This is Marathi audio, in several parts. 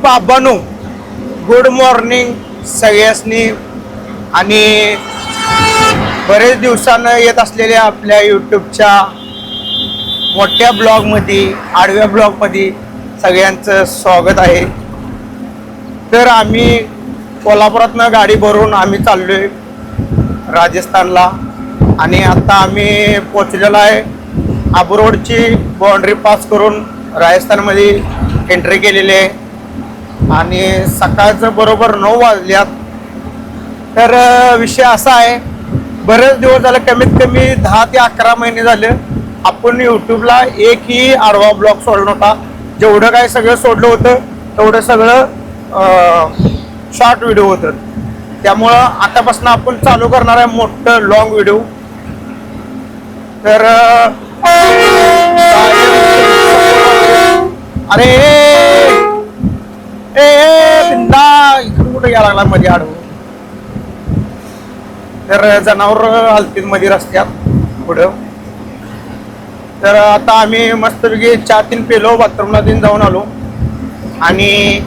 बाबांनो, गुड मॉर्निंग सगळ्यांनी. आणि बरेच दिवसानं येत असलेल्या आपल्या यूट्यूबच्या मोठ्या ब्लॉगमध्ये, आडव्या ब्लॉगमध्ये सगळ्यांचं स्वागत आहे. तर आम्ही कोल्हापुरातनं गाडी भरून आम्ही चाललोय राजस्थानला. आणि आता आम्ही पोचलेलो आहे. आबुरोडची बाउंड्री पास करून राजस्थानमध्ये एंट्री केलेली आहे. आणि सकाळचं बरोबर 9 वाजल्यात. तर विषय असा आहे, बरेच दिवस झाले, कमीत कमी 10 ते 11 महिने झाले आपण यूट्यूबला एकही आडवा ब्लॉग सोडला नव्हता. जेवढं काय सगळं सोडलं होतं तेवढं सगळं शॉर्ट व्हिडिओ होतं. त्यामुळं आतापासून आपण चालू करणार आहे मोठं लॉंग व्हिडिओ. तर अरे बिंदा इकडून कुठे यायला लागला मध्ये आडवं. तर जनावर हलतीत मध्ये रस्त्यात पुढं. तर आता आम्ही मस्तपैकी 4-3 पेलो, बाथरूमला दिन जाऊन आलो. आणि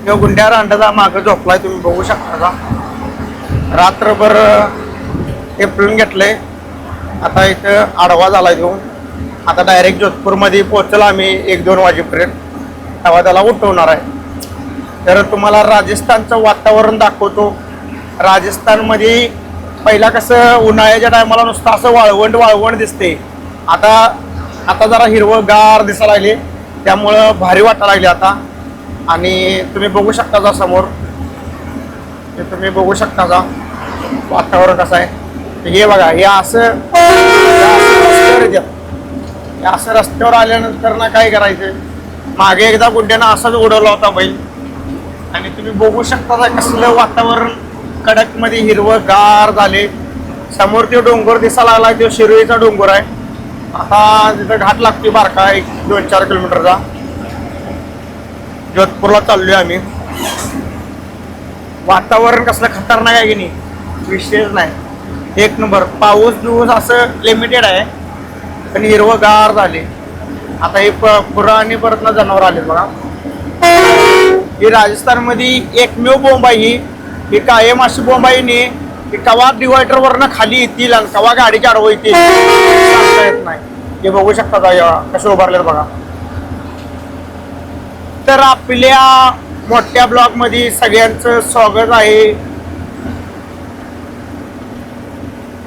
गुंड्या रांडाचा मागं झोपलाय, तुम्ही बघू शकता. रात्रभर हे पिळून घेतलंय. आता इथं आडवा झाला देऊन. आता डायरेक्ट जोधपूरमध्ये पोहोचला आम्ही 1-2 वाजेपर्यंत. तेव्हा त्याला उठवणार आहे. तर तुम्हाला राजस्थानचं वातावरण दाखवतो. राजस्थानमध्ये पहिला कसं उन्हाळ्याच्या टायमाला नुसतं असं वाळवंट दिसते. आता जरा हिरवंगार दिसायला लागले, त्यामुळं भारी वाटायला लागले आता. आणि तुम्ही बघू शकता जा समोर, तुम्ही बघू शकता जा वातावरण कसं आहे. हे बघा, हे असं रस्त्यावर आल्यानंतर ना काय करायचं, मागे एकदा गुड्ड्यानं असाच उडवला होता बैल. आणि तुम्ही बघू शकता कसलं वातावरण कडक मध्ये हिरवंगार झाले. समोर ते डोंगर दिसायला लागला, तो शिरोईचा डोंगर आहे. आता तिथं घाट लागते बारका, 1-2-4 किलोमीटरचा. जोधपूरला चाललोय आम्ही. वातावरण कसलं खतरनाक आहे की नाही, विशेष नाही, एक नंबर. पाऊस असं लिमिटेड आहे, पण हिरवंगार झाले. आता हे पुरा आणि परत ना जनावर आले बघा. ही राजस्थानमध्ये एकमेव बोंब आहे ही कायम अशी बोंब आहे नी की कवा डिवायडरवरनं खाली येतील आणि कवा गाडीच्या आडवं येतील सांगता येत नाही. हे बघू शकता कसे उभारले बघा. तर आपल्या मोठ्या ब्लॉग मध्ये सगळ्यांचं स्वागत आहे.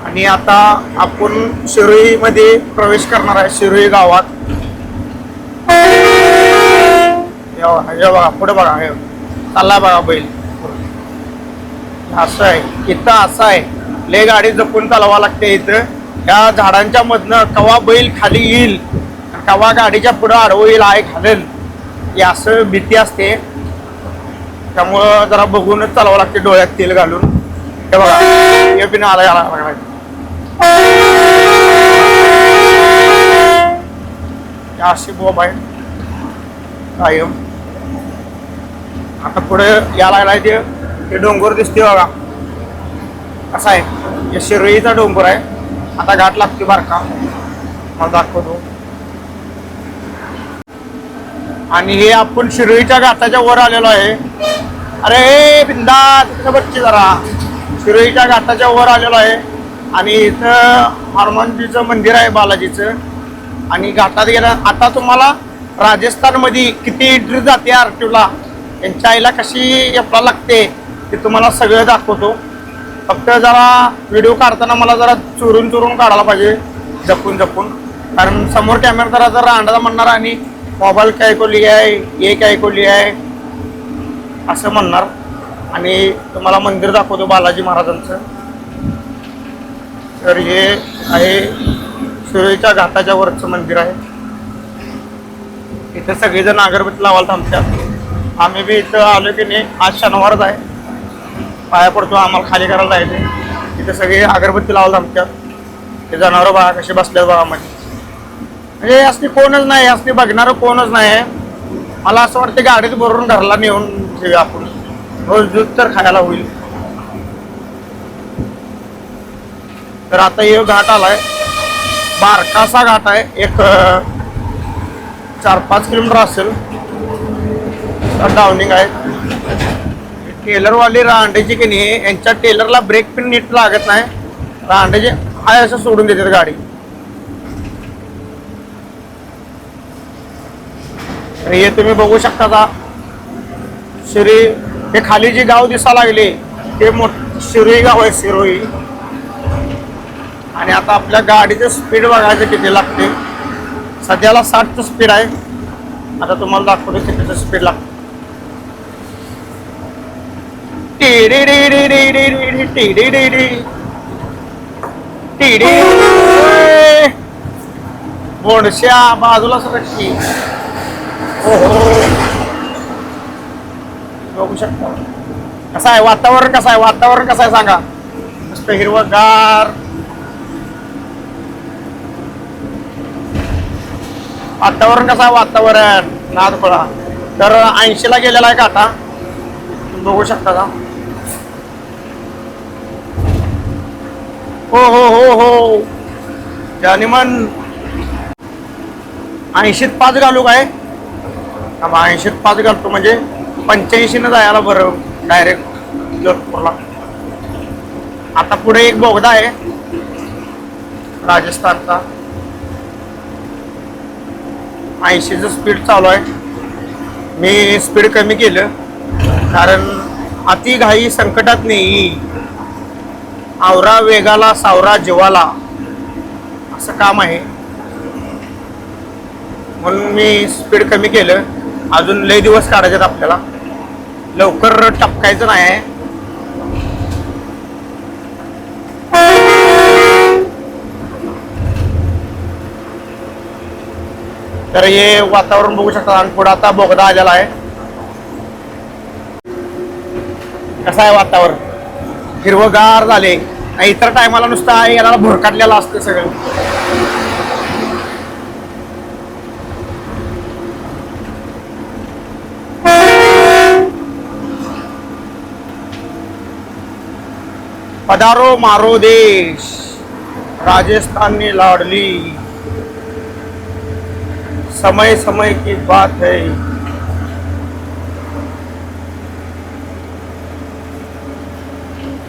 आणि आता आपण शिरोई मध्ये प्रवेश करणार आहे, शिरोई गावात. हे बघा पुढे बघा, हे चालला बघा बैल. असं आहे इथं, असं आहे लय गाडी जपून चालवा लागते इथं. या झाडांच्या मधनं कवा बैल खाली येईल, कवा गाडीच्या पुढं आडवं येईल, आहे घालेल, हे असं भीती असते. त्यामुळं जरा बघूनच चालवावं लागते, डोळ्यात तेल घालून. हे बघा, हे बिन आला अशी बोंब आहे कायम. आता पुढे यायला लागलाय ते डोंगर दिसते बघा कसा आहे. हे शिरोईचा डोंगर आहे. आता घाट लागते बारका, मला दाखवतो. आणि हे आपण शिरोईच्या घाटाच्या वर आलेलो आहे. अरे बिंदा तिथं बघते जरा, शिरोईच्या घाटाच्या वर आलेलो आहे. आणि इथं हनुमानजीचं मंदिर आहे, बालाजीचं. आणि घाटात गेलं. आता तुम्हाला राजस्थानमध्ये किती एंट्री जाते आरटीओला, त्यांच्या आईला कशी आपला लागते ते तुम्हाला सगळं दाखवतो. फक्त जरा व्हिडिओ काढताना मला जरा चुरून काढायला पाहिजे, जपून. कारण समोर कॅमेरा जरा अंदाजा म्हणणार आणि मोबाईल काय ऐकवली आहे, हे काय ऐकवली आहे असं म्हणणार. आणि तुम्हाला मंदिर दाखवतो बालाजी महाराजांचं. तर हे आहे शिरोईच्या घाटाच्या वरचं मंदिर आहे. इथं सगळेजण अगरबत्ती लावायला थांबतात. आम्ही बी इथं आलो की नाही, आज शनिवारच आहे, पाया पडतो, आम्हाला खाली करायला जायचं. इथं सगळे अगरबत्ती लावायला थांबतात. ते जनावर बघा कसे बसल्यात बघा मध्ये. म्हणजे असली कोणच नाही, असली बघणारं कोणच नाही. मला असं वाटतं गाडीत भरून घरला नेऊन ठेवूया आपण, रोज दूध तर खायला होईल. तर आता हे घाट आलाय, बारकासा घाट आहे, एक 4-5 किलोमीटर असेल. डाऊनिंग आहे. टेलरवाली रांडेची की नाही, यांच्या टेलरला ब्रेक पिन नीट लागत नाही. रांडेचे हाय असं सोडून देतात गाडी. हे तुम्ही बघू शकता का शिरी, हे खाली जी गाव दिसा लागले ते शिरोई गाव आहे, शिरोई. आणि आता आपल्या गाडीचं स्पीड बघायचं किती लागते. सध्याला 60चं स्पीड आहे. आता तुम्हाला दाखवतो कितीचं स्पीड लागतं. बोडश्या बाजूला सरकती. बघू शकता कसं आहे वातावरण, कसं आहे वातावरण, कसं आहे सांगा. मस्त हिरवगार वातावरण. कसं आहे वातावरण नादखोळा. तर 80ला गेलेला आहे काटा, बघू शकता का. हो हो हो हो त्याने मन 80त 5 घालू काय. 80त 5 घालतो म्हणजे 85 जायला बरं डायरेक्ट जोधपूरला. आता पुढे एक बोगदा आहे राजस्थानचा. 80चं स्पीड चालू आहे. मी स्पीड कमी केलं कारण अति घाई संकटात नाही, आवरा वेगाला सावरा जीवाला असं काम आहे. म्हणून मी स्पीड कमी केलं. अजून लय दिवस काढायचे आपल्याला, लवकर टपकायचं नाही आहे. तर हे वातावरण बघू शकता. आणि पुढे आता बोगदा आलेला आहे. कसं आहे वातावरण, हिरवगार झाले. इतर टायमाला नुसतं याला भुरकाटलेलं असतं सगळं. पधारो मारो देश, राजस्थानी लाडली, समय समय की बात है.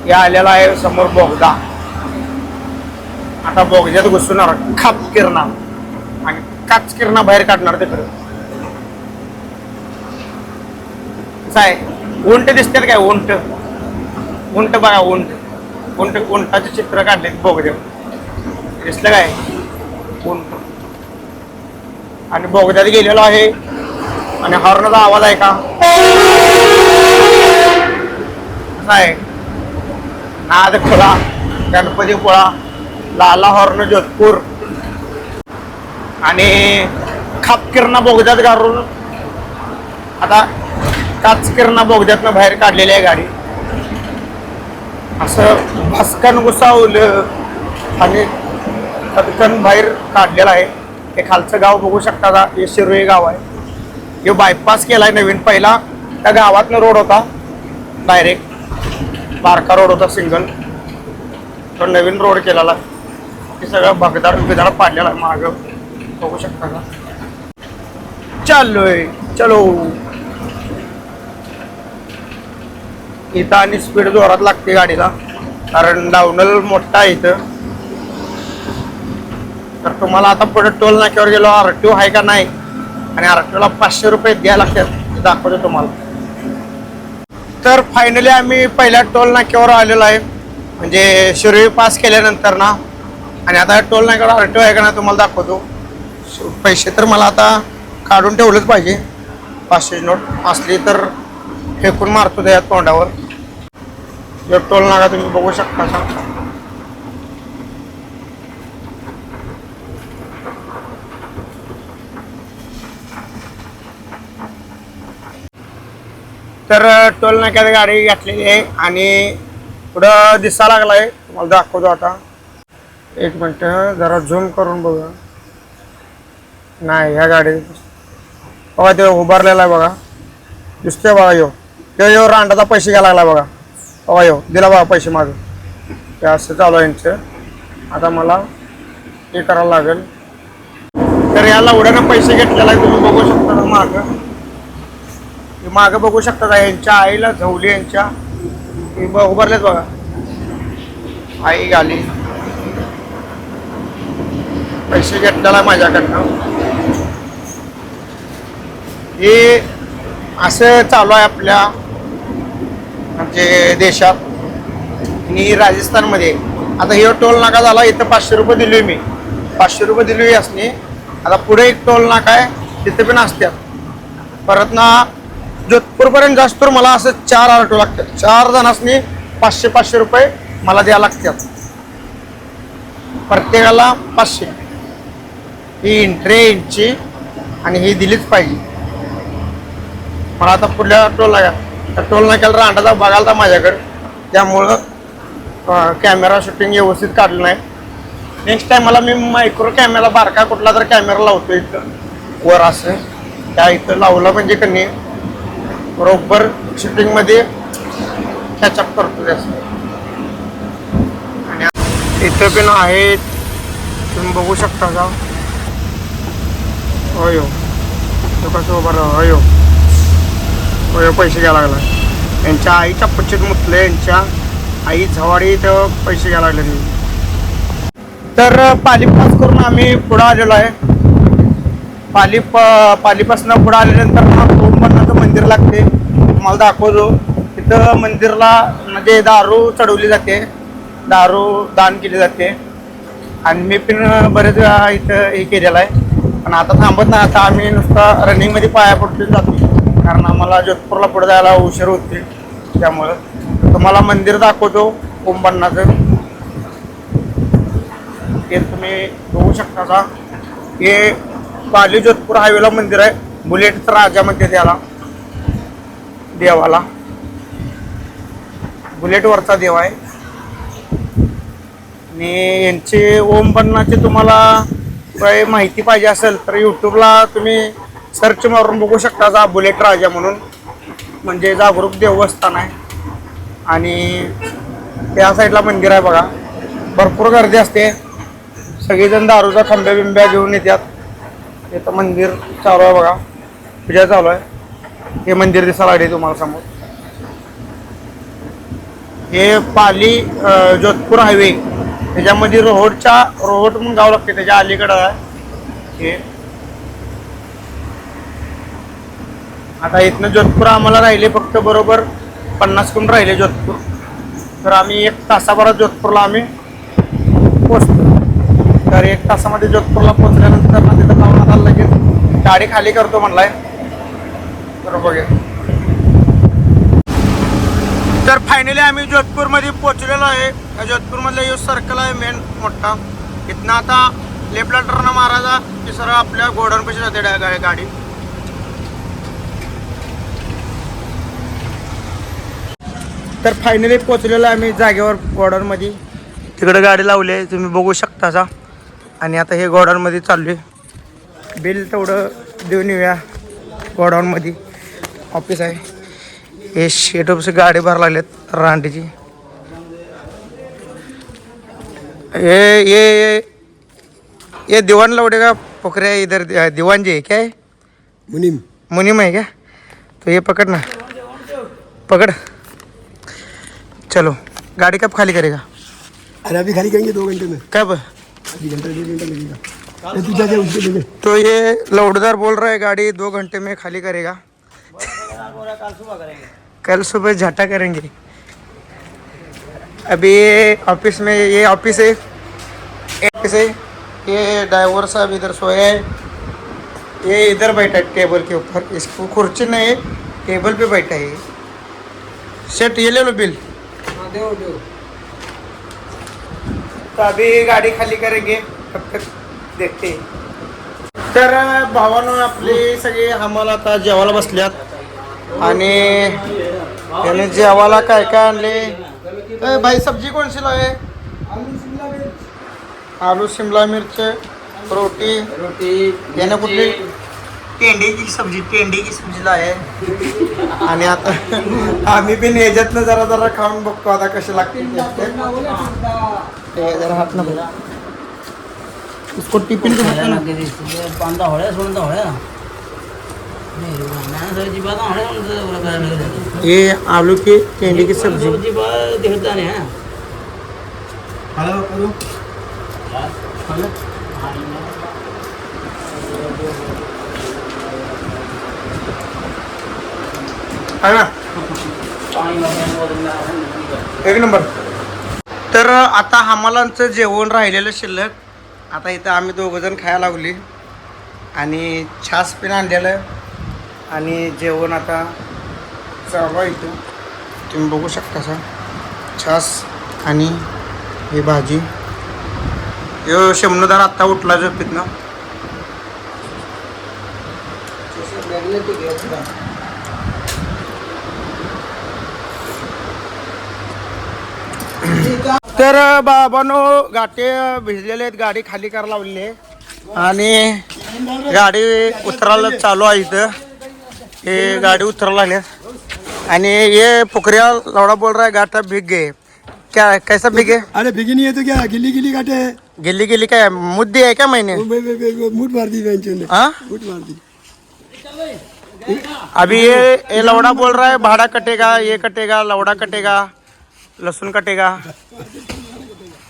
या आलेला आहे समोर बोगदा. आता बोगद्यात घुसणार खाप किरणा आणि काच किरणा बाहेर काढणार. ते खरं कसं आहे, उंट दिसतात काय, उंट उंट बघा, उंट उंट उंटाचे चित्र काढले बोगद्यावर, दिसलं काय उंट. आणि बोगद्यात गेलेलो आहे. आणि हॉर्नचा आवाज आहे का, कसा आहे नाद खुला, गणपतीपुळा, लाला हॉर्न जोधपूर. आणि खापकिरणा बोगद्यात घालून आता काचकिरणा बोगद्यातनं बाहेर काढलेली आहे गाडी. असं भस्कन घुसावलं आणि पटकन बाहेर काढलेलं आहे. हे खालचं गाव बघू शकता का, हे शिरोई गाव आहे. हे बायपास केलाय नवीन. पहिला त्या गावातनं रोड होता डायरेक्ट, बारका रोड होता सिंगल. तो नवीन रोड केलेला. हे सगळं भगदाड बिदाड पाडलेला आहे मागं, बघू शकता का. चाललोय चलो. इथं आणि स्पीड जोरात लागते गाडीला कारण डाऊनल मोठा आहे इथं. तर तुम्हाला आता पुढे टोल नाक्यावर गेलो, RTO आहे का नाही, आणि RTOला 500 रुपये द्यायला लागतात, दाखवतो तुम्हाला. तर फायनली आम्ही पहिल्या टोल नाक्यावर आलेलो आहे, म्हणजे शिरोई पास केल्यानंतर ना. आणि आता टोल नाक्यावर RTO आहे का नाही तुम्हाला दाखवतो. पैसे तर मला आता काढून ठेवलंच पाहिजे. 500 नोट असली तर फेकून मारतो त्या तोंडावर. जो टोल नाका तुम्ही बघू शकता. तर टोल नाक्यात गाडी घातलेली आहे आणि पुढं दिसा लागला आहे, तुम्हाला दाखवतो आता. एक मिनिट जरा झूम करून बघा. नाही ह्या गाडी बघा, ते उभारलेला आहे बघा, दिसतोय बघा. यो रांडाचा पैसे घ्यायला लागला बघा. बघा यो दिला बघा पैसे माझं. ते असं चालू आहे यांचं. आता मला हे करायला लागेल. तर याला उड्यानं पैसे घेतलेला आहे, तुम्ही बघू शकता मागं. मागं बघू शकता का, यांच्या आईला झवली यांच्या उभारलेत बघा. आई आली, पैसे घेतलेला माझ्याकडनं. हे असं चालू आहे आपल्या म्हणजे देशात आणि राजस्थानमध्ये. आता हे टोल नाका झाला, इथं 500 रुपये दिले मी, 500 रुपये दिले असणे. आता पुढे एक टोल नाका आहे, तिथे पण असतात. परत ना जोधपूरपर्यंत जास्त तर मला असं 4 ऑटो लागतात. 4 जणांनी 500 रुपये मला द्यावं लागतात, प्रत्येकाला 500. ही एंट्री यांची आणि ही दिलीच पाहिजे. मला आता पुढल्या टोल नाक्याला रांडाचा बघायला तर माझ्याकडे, त्यामुळं कॅमेरा शूटिंग व्यवस्थित काढलं नाही. नेक्स्ट टाइम मला मी मायक्रो कॅमेरा बारका कुठला तर कॅमेरा लावतो इथं वर, असं त्या इथं लावलं म्हणजे कधी बरोबर शूटिंगमध्ये कॅचअप करतो त्याचं. आणि इथं पण आहेत, तुम्ही बघू शकता का. होय हो, तो कसं उभं राहा. होय होय, पैसे घ्यायला लागला. यांच्या आईच्या पच्चीत मुतले, यांच्या आई झवाडी तर पैसे घ्यायला लागले. तर पालीपास करून आम्ही पुढं आलेलो आहे. पालीपासून पुढं आल्यानंतर ओमबन्नाचं मंदिर लागते, तुम्हाला दाखवतो. तिथं मंदिरला म्हणजे दारू चढवली जाते, दारू दान केली जाते. आणि मी पण बरेच वेळा इथं हे केलेलं आहे. पण आता थांबत नाही, आता आम्ही नुसतं रनिंगमध्ये पाया पडून जातो, कारण आम्हाला जोधपूरला पुढे जायला उशीर होते. त्यामुळं तुम्हाला मंदिर दाखवतो ओमबन्नाचं. हे तुम्ही बघू शकता का, हे पाली जोधपूर हायवेला मंदिर आहे. बुलेटचा राजा म्हणते त्याला देवाला, बुलेटवरचा देव आहे. आणि यांचे ओमबन्नाचे तुम्हाला काही माहिती पाहिजे असेल तर यूट्यूबला तुम्ही सर्च मारून बघू शकता का, बुलेट राजा म्हणून, म्हणजे जागरूक देवस्थान आहे. आणि त्या साईडला मंदिर आहे बघा. भरपूर गर्दी असते, सगळेजण दारूचा खंब्या बिंब्या घेऊन येतात. इथं मंदिर चालू आहे बघा, पूजा चालू आहे. हे मंदिर दिसायला लागले तुम्हाला समोर. हे पाली जोधपूर हायवे, त्याच्यामध्ये रोहोट म्हणून गाव लागते, त्याच्या अलीकडं आहे हे. आता इथनं जोधपूर आम्हाला राहिले फक्त बरोबर 50 किलोमीटर राहिले जोधपूर. तर आम्ही 1 तासाभरात जोधपूरला आम्ही पोचतो. तर 1 तासामध्ये जोधपूरला पोचल्यानंतर ना तिथं जाऊन आता लगेच गाडी खाली करतो म्हणलाय. बरोबर. तर फायनली आम्ही जोधपूरमध्ये पोचलेलो आहे. जोधपूरमधला यो सर्कल आहे मेन मोठा. इथनं आता लेफ्टला टर्न मारायचा की सरळ आपल्या गोडाऊनपाशी जाते गाडी. तर फायनली पोचलेलो आम्ही जागेवर गोडाऊनमध्ये. तिकडे गाडी लावली आहे तुम्ही बघू शकता सा. आणि आता हे गोडाऊनमध्ये चाललो आहे. बिल तेवढं देऊन येऊया. गोडाऊनमध्ये ऑफिस आहे. हे शेटअपची गाडी भरायला लागलेत रांडीची. ये दीवान लौटे का पोखरे है इधर, दीवान जी है क्या है? मुनीम है क्या? तो ये पकड़ ना, पकड़. चलो गाड़ी कब खाली करेगा? अरे अभी खाली करेंगे 2 घंटे में. कब? अभी घंटा 1 घंटा लगेगा. तू जा उसके लिए. तो ये लौटदार बोल रहा है गाड़ी 2 घंटे में खाली करेगा. कल सुबह झाटा करेंगे. अभी ये ऑफिस में, ये ऑफिस है, ये ड्राइवर साहब इधर सोया है. ये इधर बैठा है टेबल के ऊपर. इसको कुर्सी नहीं है, टेबल पे बैठा है. सेट ये ले लो बिल. तो अभी गाडी खाली करेंगे, तब तक देखते. तर भावानं आपली सगळी आम्हाला आता जेवायला बसल्यात. आणि याने जेवायला काय काय आणले भाई? सब्जी कौन सी लाए? आलू शिमला मिर्च, रोटी. याने कुठली? टेंडीची सब्जी लाए. आणि आता आम्ही पण ह्याच्यातनं जरा खाऊन बघतो आता कशी लागते. जरा हात ना बघा उसको टिफिन ये आलू की टेंडे की सब्जी आहे ना, एक नंबर. तर आता आम्हालांचं जेवण राहिलेलं शिल्लक, आता इथं आम्ही दोघंजण खायला लागली आणि छास पिन आणलेलं आणि जेवण आता चालू आहे. इथं तुम्ही बघू शकता सर, छास आणि ही भाजी. यो शमनुदार आत्ता उठला झोपेत ना. तर बाबांनो गाठी भिजलेले आहेत, गाडी खाली करायला लावलेली आहे आणि गाडी उतरायला चालू आहे. इथं हे गाडी उतरायला लागली आणि ये पुकरिया लौड़ा बोल रहा है गाटा भीग गए. क्या कैसा भीगे? अरे भीगी नहीं है तो क्या, गिल्ली गिल्ली काटे है. गिल्ली गिल्ली क्या है, मुद्दे है क्या मैंने? मुठ मार दी बेंचों ने. हाँ, मुठ मार दी. अभी ये लौड़ा बोल रहा है भाड़ा कटेगा, ये कटेगा, लौड़ा कटेगा, लहसुन कटेगा.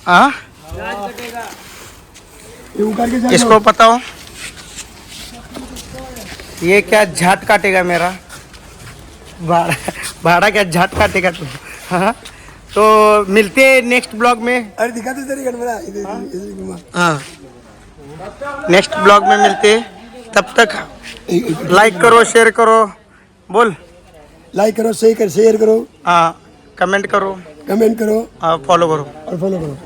हाँ, ये उखाड़ के जा. इसको पता हो ये क्या झाट काटेगा मेरा भाड़ा, भाड़ा क्या झाट काटेगा तू. हाँ, तो मिलते हैं नेक्स्ट ब्लॉग में. अरे दिखा तो तेरी गड़बड़ा इधर घुमा. हाँ, नेक्स्ट ब्लॉग में मिलते हैं. तब तक लाइक करो, शेयर करो, बोल. लाइक करो, शेयर करो, हाँ, कमेंट करो, कमेंट करो फॉलो करो. और फॉलो करो.